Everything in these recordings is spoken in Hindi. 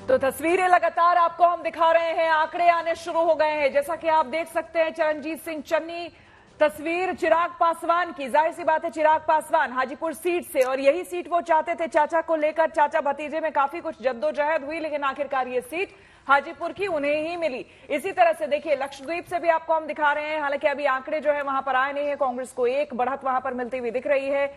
तो तस्वीरें लगातार आपको हम दिखा रहे हैं, आंकड़े आने शुरू हो गए हैं। जैसा कि आप देख सकते हैं, चरणजीत सिंह चन्नी, तस्वीर चिराग पासवान की। जाहिर सी बात है, चिराग पासवान हाजीपुर सीट से, और यही सीट वो चाहते थे। चाचा को लेकर चाचा भतीजे में काफी कुछ जद्दोजहद हुई, लेकिन आखिरकार ये सीट हाजीपुर की उन्हें ही मिली। इसी तरह से देखिए, लक्षद्वीप से भी आपको हम दिखा रहे हैं। हालांकि अभी आंकड़े जो है वहां पर आए नहीं है। कांग्रेस को एक बढ़त वहां पर मिलती हुई दिख रही है।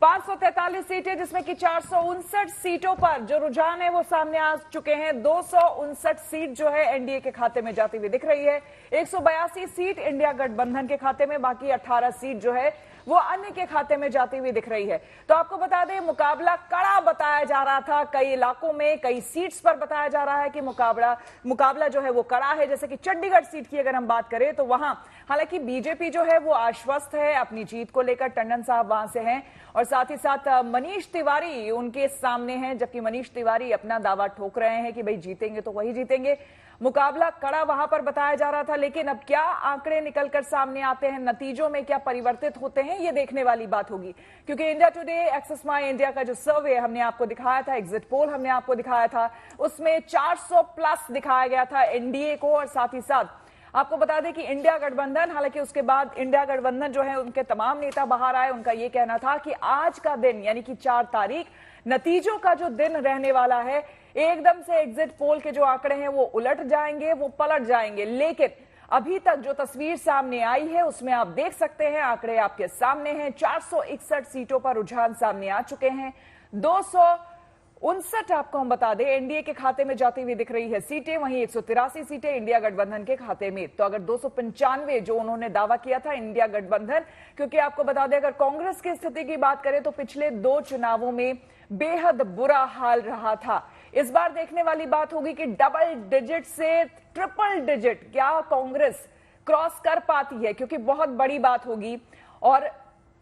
543 सीटें, जिसमें कि 459 सीटों पर जो रुझान है वो सामने आ चुके हैं। 259 सीट जो है एनडीए के खाते में जाती हुई दिख रही है। 182 सीट इंडिया गठबंधन के खाते में, बाकी 18 सीट जो है वो अन्य के खाते में जाती हुई दिख रही है। तो आपको बता दें, मुकाबला कड़ा बताया जा रहा था। कई इलाकों में, कई सीट्स पर बताया जा रहा है कि मुकाबला जो है वो कड़ा है। जैसे कि चंडीगढ़ सीट की अगर हम बात करें तो वहां हालांकि बीजेपी जो है वो आश्वस्त है अपनी जीत को लेकर। टंडन साहब वहां से हैं, और साथ ही साथ मनीष तिवारी उनके सामने हैं, जबकि मनीष तिवारी अपना दावा ठोक रहे हैं कि भाई जीतेंगे तो वही जीतेंगे। मुकाबला कड़ा वहां पर बताया जा रहा था, लेकिन अब क्या आंकड़े निकलकर सामने आते हैं, नतीजों में क्या परिवर्तित होते हैं, ये देखने वाली बात होगी। क्योंकि इंडिया टुडे, एक्सेस माई इंडिया का जो सर्वे हमने आपको दिखाया था, एग्जिट पोल हमने आपको दिखाया था, उसमें 400 प्लस दिखाया गया था एनडीए को। और साथ ही साथ आपको बता दें कि इंडिया गठबंधन, हालांकि उसके बाद इंडिया गठबंधन जो है उनके तमाम नेता बाहर आए। उनका यह कहना था कि आज का दिन यानी कि 4 तारीख नतीजों का जो दिन रहने वाला है, एकदम से एग्जिट पोल के जो आंकड़े हैं वो उलट जाएंगे, वो पलट जाएंगे। लेकिन अभी तक जो तस्वीर सामने आई है उसमें आप देख सकते हैं, आंकड़े आपके सामने हैं। 461 सीटों पर रुझान सामने आ चुके हैं। 259 आपको हम बता दें एनडीए के खाते में जाती हुई दिख रही है सीटें, वहीं 183 सीटें इंडिया गठबंधन के खाते में। तो अगर 295 जो उन्होंने दावा किया था इंडिया गठबंधन, क्योंकि आपको बता दें अगर कांग्रेस की स्थिति की बात करें तो पिछले 2 चुनावों में बेहद बुरा हाल रहा था। इस बार देखने वाली बात होगी कि डबल डिजिट से ट्रिपल डिजिट क्या कांग्रेस क्रॉस कर पाती है, क्योंकि बहुत बड़ी बात होगी। और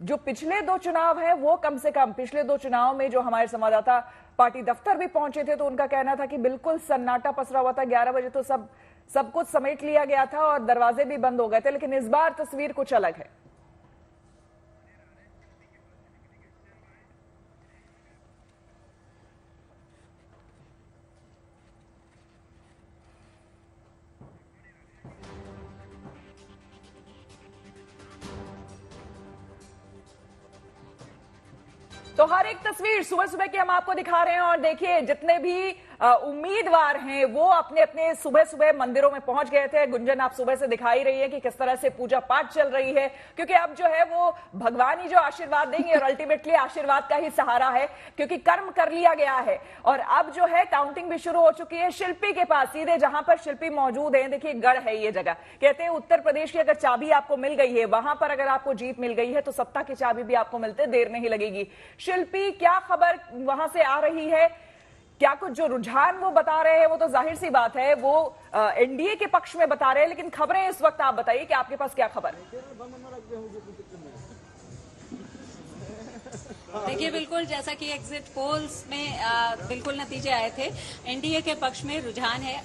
जो पिछले 2 चुनाव हैं वो कम से कम, पिछले 2 चुनाव में जो हमारे संवाददाता पार्टी दफ्तर भी पहुंचे थे तो उनका कहना था कि बिल्कुल सन्नाटा पसरा हुआ था। 11 बजे तो सब कुछ समेट लिया गया था और दरवाजे भी बंद हो गए थे। लेकिन इस बार तस्वीर कुछ अलग है। तो हर एक तस्वीर सुबह सुबह की हम आपको दिखा रहे हैं। और देखिए, जितने भी उम्मीदवार हैं वो अपने अपने सुबह सुबह मंदिरों में पहुंच गए थे। गुंजन आप सुबह से दिखाई रही है कि किस तरह से पूजा पाठ चल रही है, क्योंकि अब जो है वो भगवान ही जो आशीर्वाद देंगे, और अल्टीमेटली आशीर्वाद का ही सहारा है, क्योंकि कर्म कर लिया गया है। और अब जो है काउंटिंग भी शुरू हो चुकी है शिल्पी के पास, सीधे जहां पर शिल्पी मौजूद है। देखिए, गढ़ है ये जगह। कहते हैं उत्तर प्रदेश की अगर चाबी आपको मिल गई है, वहां पर अगर आपको जीत मिल गई है तो सत्ता की चाबी भी आपको मिलते देर नहीं लगेगी। शिल्पी, क्या खबर वहां से आ रही है? क्या कुछ जो रुझान वो बता रहे हैं वो तो जाहिर सी बात है वो एनडीए के पक्ष में बता रहे हैं, लेकिन खबरें इस वक्त आप बताइए कि आपके पास क्या खबर है? देखिए, बिल्कुल जैसा कि एग्जिट पोल्स में बिल्कुल नतीजे आए थे, एनडीए के पक्ष में रुझान है।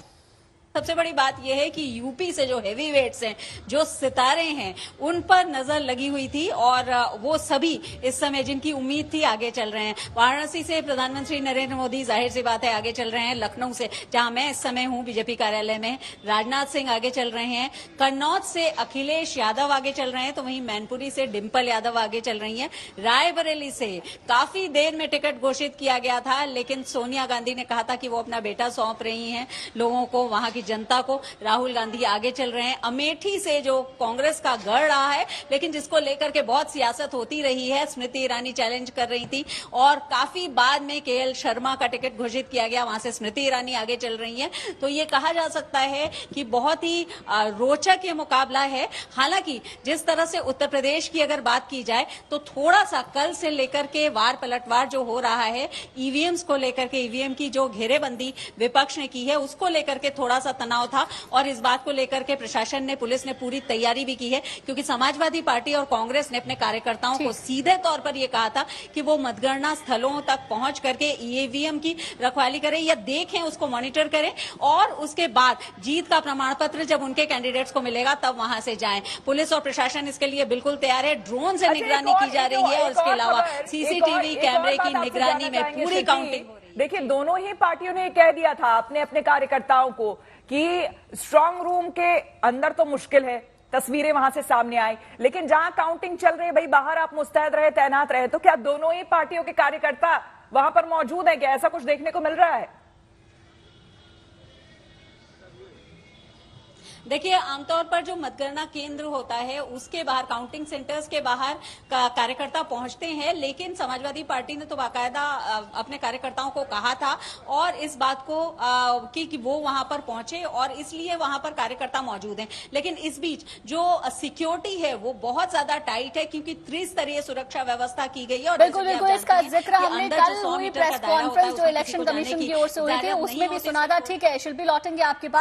सबसे बड़ी बात यह है कि यूपी से जो हेवी वेट्स हैं, जो सितारे हैं, उन पर नजर लगी हुई थी, और वो सभी इस समय जिनकी उम्मीद थी आगे चल रहे हैं। वाराणसी से प्रधानमंत्री नरेंद्र मोदी जाहिर सी बात है आगे चल रहे हैं। लखनऊ से, जहां मैं इस समय हूं बीजेपी कार्यालय में, राजनाथ सिंह आगे चल रहे हैं। कन्नौज से अखिलेश यादव आगे चल रहे हैं, तो वहीं मैनपुरी से डिम्पल यादव आगे चल रही हैं। रायबरेली से काफी देर में टिकट घोषित किया गया था, लेकिन सोनिया गांधी ने कहा था कि वो अपना बेटा सौंप रही हैं लोगों को, वहां की जनता को। राहुल गांधी आगे चल रहे हैं। अमेठी से जो कांग्रेस का गढ़ रहा है, लेकिन जिसको लेकर के बहुत सियासत होती रही है, स्मृति ईरानी चैलेंज कर रही थी, और काफी बाद में केएल शर्मा का टिकट घोषित किया गया, वहां से स्मृति ईरानी आगे चल रही है। तो ये कहा जा सकता है कि बहुत ही रोचक ये मुकाबला है। हालांकि जिस तरह से उत्तर प्रदेश की अगर बात की जाए तो थोड़ा सा कल से लेकर के वार पलटवार जो हो रहा है, ईवीएम्स को लेकर के, ईवीएम की जो घेरेबंदी विपक्ष ने की है उसको लेकर के थोड़ा सा तनाव था। और इस बात को लेकर के प्रशासन ने, पुलिस ने पूरी तैयारी भी की है, क्योंकि समाजवादी पार्टी और कांग्रेस ने अपने कार्यकर्ताओं को सीधे तौर पर यह कहा था कि वो मतगणना स्थलों तक पहुंच करके ईवीएम की रखवाली करें या देखें, उसको मॉनिटर करें, और उसके बाद जीत का प्रमाण पत्र जब उनके कैंडिडेट्स को मिलेगा तब वहां से जाएं। पुलिस और प्रशासन इसके लिए बिल्कुल तैयार है। ड्रोन से निगरानी की जा रही है, और इसके अलावा सीसीटीवी कैमरे की निगरानी में पूरी काउंटिंग हो रही है। देखिए दोनों ही पार्टियों ने कह दिया था अपने अपने कार्यकर्ताओं को कि स्ट्रांग रूम के अंदर तो मुश्किल है, तस्वीरें वहां से सामने आई, लेकिन जहां काउंटिंग चल रही है भाई बाहर आप मुस्तैद रहे, तैनात रहे। तो क्या दोनों ही पार्टियों के कार्यकर्ता वहां पर मौजूद हैं? क्या ऐसा कुछ देखने को मिल रहा है? देखिए आमतौर पर जो मतगणना केंद्र होता है उसके बाहर, काउंटिंग सेंटर्स के बाहर कार्यकर्ता पहुंचते हैं, लेकिन समाजवादी पार्टी ने तो बाकायदा अपने कार्यकर्ताओं को कहा था और इस बात को कि वो वहां पर पहुंचे और इसलिए वहां पर कार्यकर्ता मौजूद हैं। लेकिन इस बीच जो सिक्योरिटी है वो बहुत ज्यादा टाइट है क्योंकि त्रिस्तरीय सुरक्षा व्यवस्था की गई है। और बिल्कुल बिल्कुल, इसका जिक्र हमने कल हुई प्रेस कॉन्फ्रेंस जो इलेक्शन कमीशन की ओर से हुई थी उसमें भी सुना था। ठीक है शिल्पी, लौटेंगे आपके पास।